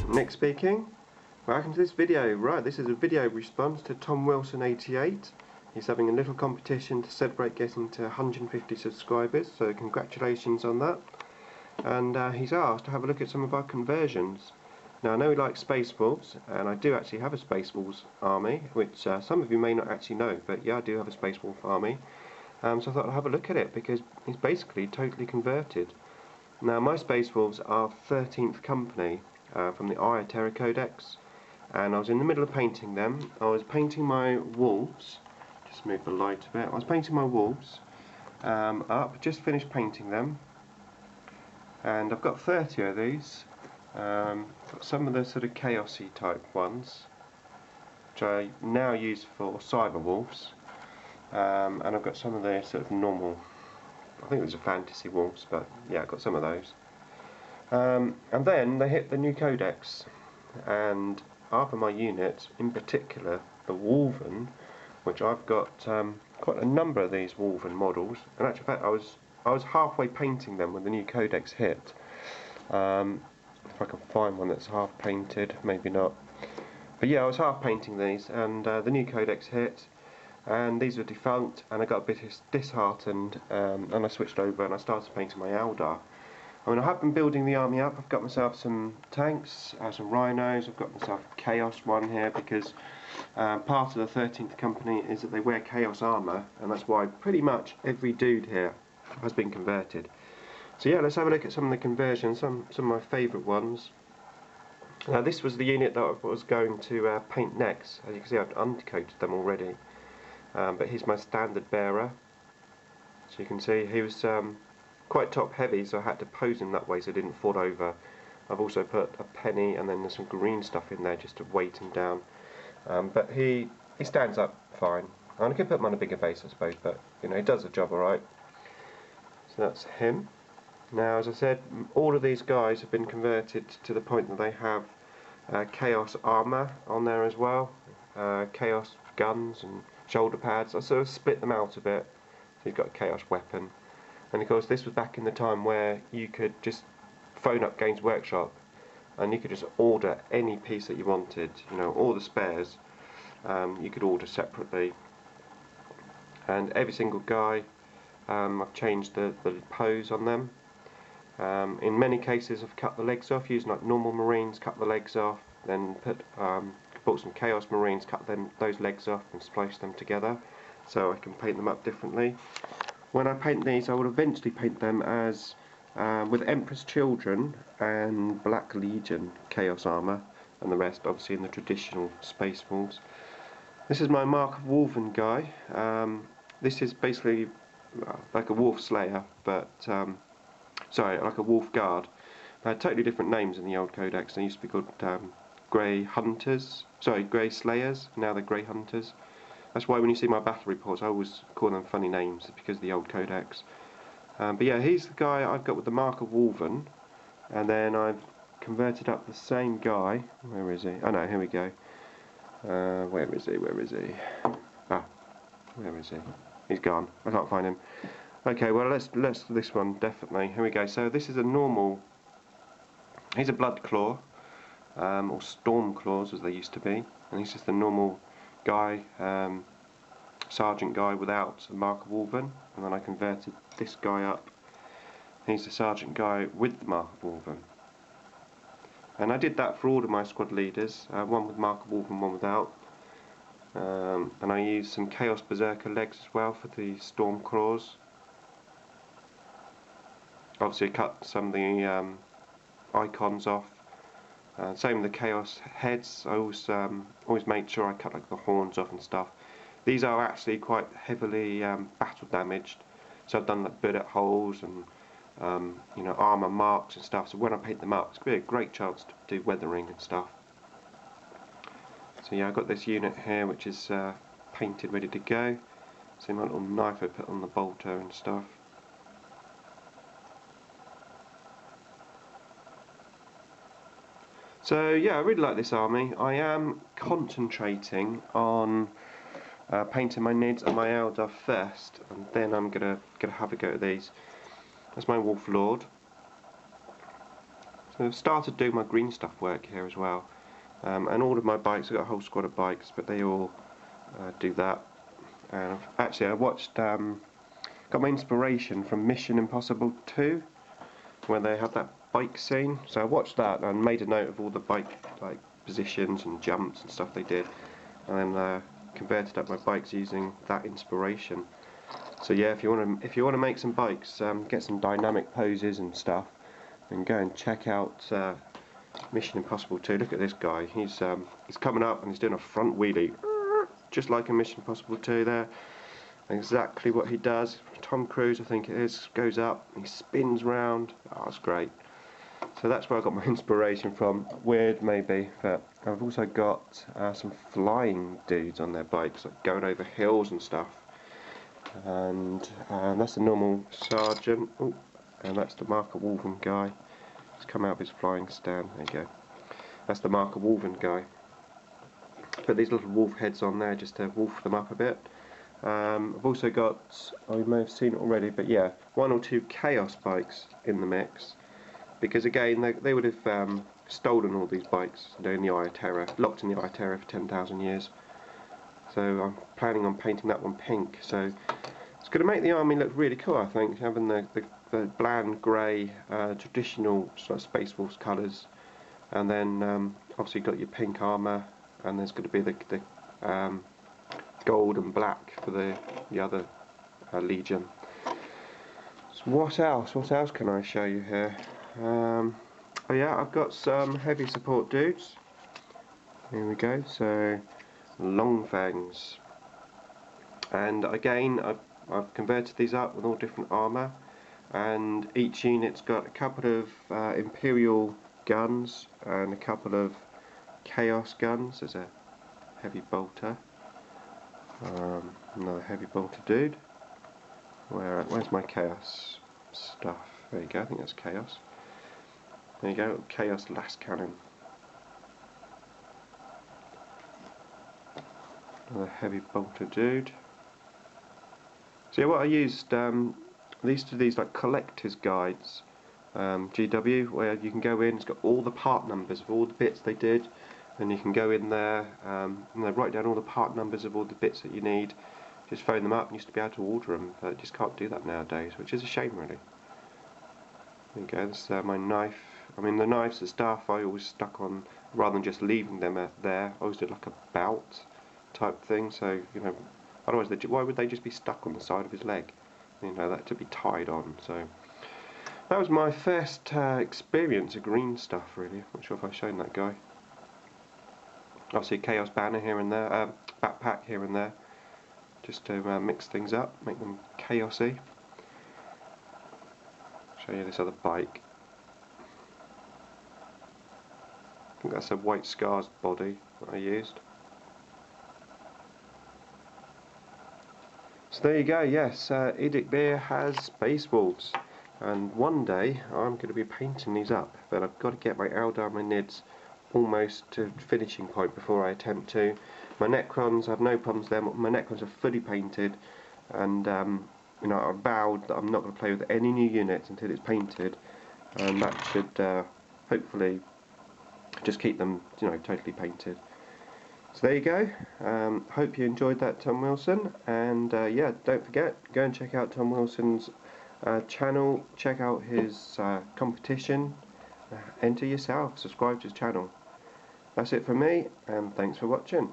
Nick speaking. Welcome to this video. Right, this is a video response to Tomwilson88. He's having a little competition to celebrate getting to 150 subscribers, so congratulations on that. And he's asked to have a look at some of our conversions. Now I know he likes Space Wolves, and I do actually have a Space Wolves army, which some of you may not actually know, but yeah, I do have a Space Wolf army. So I thought I'd have a look at it because he's basically totally converted. Now my Space Wolves are 13th company from the IDICBeer Codex, and I was in the middle of painting them. I was painting my wolves, just move the light a bit. I was painting my wolves up, just finished painting them, and I've got 30 of these. Got some of the sort of chaosy type ones, which I now use for cyber wolves, and I've got some of the sort of normal, I think these are fantasy wolves, but yeah, I've got some of those. And then they hit the new codex, and half of my unit, in particular the Wolven, which I've got quite a number of these Wolven models. In actual fact, I was halfway painting them when the new codex hit. If I can find one that's half painted, maybe not. But yeah, I was half painting these, and the new codex hit, and these were defunct, and I got a bit disheartened, and I switched over and I started painting my Eldar. I mean, I have been building the army up. I've got myself some tanks, some rhinos. I've got myself a chaos one here because part of the 13th company is that they wear chaos armour, and that's why pretty much every dude here has been converted. So yeah, let's have a look at some of the conversions, some of my favourite ones. This was the unit that I was going to paint next. As you can see, I've undercoated them already. But here's my standard bearer. So you can see he was quite top heavy, so I had to pose him that way so he didn't fall over. I've also put a penny and then there's some green stuff in there just to weight him down. But he stands up fine. And I could put him on a bigger base, I suppose, but you know, he does the job alright. So that's him. Now, as I said, all of these guys have been converted to the point that they have chaos armour on there as well, chaos guns and shoulder pads. I sort of split them out a bit. So he's got a chaos weapon. And of course this was back in the time where you could just phone up Games Workshop and you could just order any piece that you wanted, you know, all the spares you could order separately. And every single guy, I've changed the pose on them. In many cases I've cut the legs off, using like normal Marines, cut the legs off, then bought some Chaos Marines, cut those legs off and spliced them together so I can paint them up differently. When I paint these, I will eventually paint them as with Emperor's Children and Black Legion Chaos Armour, and the rest obviously in the traditional Space Wolves. This is my Mark of Wolven guy. This is basically like a Wolf Slayer, but sorry, like a Wolf Guard. They had totally different names in the old codex. They used to be called Grey Hunters, sorry, Grey Slayers. Now they're Grey Hunters. That's why when you see my battle reports I always call them funny names, because of the old codex. But yeah, he's the guy I've got with the Mark of Wolven, and then I've converted up the same guy. Where is he? Oh no, here we go. Where is he? Where is he? Ah, where is he? He's gone. I can't find him. Okay, well let's this one definitely. Here we go. So this is a normal. He's a Blood Claw, or Storm Claws as they used to be, and he's just a normal guy, sergeant guy without the Mark of Wolven, and then I converted this guy up. He's the sergeant guy with the Mark of Wolven, and I did that for all of my squad leaders, one with Mark of Wolven, one without, and I used some Chaos Berserker legs as well for the Storm Claws. Obviously I cut some of the icons off. Same with the Chaos heads. I always made sure I cut like the horns off and stuff. These are actually quite heavily battle damaged, so I've done like bullet holes and you know, armour marks and stuff. So when I paint them up, it's going to be a great chance to do weathering and stuff. So yeah, I've got this unit here which is painted, ready to go. See my little knife I put on the bolter and stuff. So yeah, I really like this army. I am concentrating on painting my nids and my Eldar first, and then I'm gonna have a go at these. That's my Wolf Lord. So I've started doing my green stuff work here as well, and all of my bikes. I've got a whole squad of bikes, but they all do that. And actually, I watched, got my inspiration from Mission Impossible 2, where they had that bike scene. So I watched that and made a note of all the bike positions and jumps and stuff they did, and then converted up my bikes using that inspiration. So yeah, if you want to make some bikes, get some dynamic poses and stuff, then go and check out Mission Impossible 2. Look at this guy. He's coming up and he's doing a front wheelie, just like in Mission Impossible 2 there. Exactly what he does. Tom Cruise, I think it is, goes up, he spins round. Oh, it's great. So that's where I got my inspiration from. Weird maybe, but I've also got some flying dudes on their bikes, like going over hills and stuff. And that's the normal sergeant. Ooh, and that's the Marker Wolven guy. He's come out of his flying stand. There you go. That's the Marker Wolven guy. Put these little wolf heads on there just to wolf them up a bit. I've also got, you may have seen it already, but yeah, 1 or 2 Chaos bikes in the mix. Because again, they would have stolen all these bikes in the Eye of Terror, locked in the Eye of Terror for 10,000 years. So I'm planning on painting that one pink. So it's going to make the army look really cool, I think, having the bland grey, traditional sort of Space Wolves colours, and then obviously you've got your pink armour, and there's going to be the gold and black for the other Legion. So what else? What else can I show you here? Oh yeah, I've got some heavy support dudes. Here we go. So long fangs, and again I've converted these up with all different armour, and each unit's got a couple of Imperial guns and a couple of Chaos guns. There's a heavy bolter, another heavy bolter dude. Where's my Chaos stuff? There you go, I think that's Chaos. There you go, Chaos Last Cannon. Another heavy bolter dude. So yeah, what I used, these like collector's guides, GW, where you can go in, it's got all the part numbers of all the bits they did, and you can go in there and they write down all the part numbers of all the bits that you need. Just phone them up, and used to be able to order them, but just can't do that nowadays, which is a shame really. There you go, this is my knife. I mean, the knives and stuff I always stuck on, rather than just leaving them there, I always did like a belt type thing, so, you know, otherwise why would they just be stuck on the side of his leg? You know, that to be tied on. So that was my first experience of green stuff really. Not sure if I've shown that guy. Obviously a Chaos banner here and there, backpack here and there, just to mix things up, make them chaosy. Show you this other bike. I think that's a White Scars body that I used. So there you go, yes, IDICBeer has Space Wolves, and one day I'm going to be painting these up, but I've got to get my Eldar and my Nids almost to finishing point before I attempt to. My Necrons, I have no problems there. My Necrons are fully painted, and you know, I vowed that I'm not going to play with any new units until it's painted, and that should hopefully just keep them, you know, totally painted. So there you go. Hope you enjoyed that, Tom Wilson, and yeah, don't forget, go and check out Tom Wilson's channel, check out his competition, enter yourself, subscribe to his channel. That's it from me, and thanks for watching.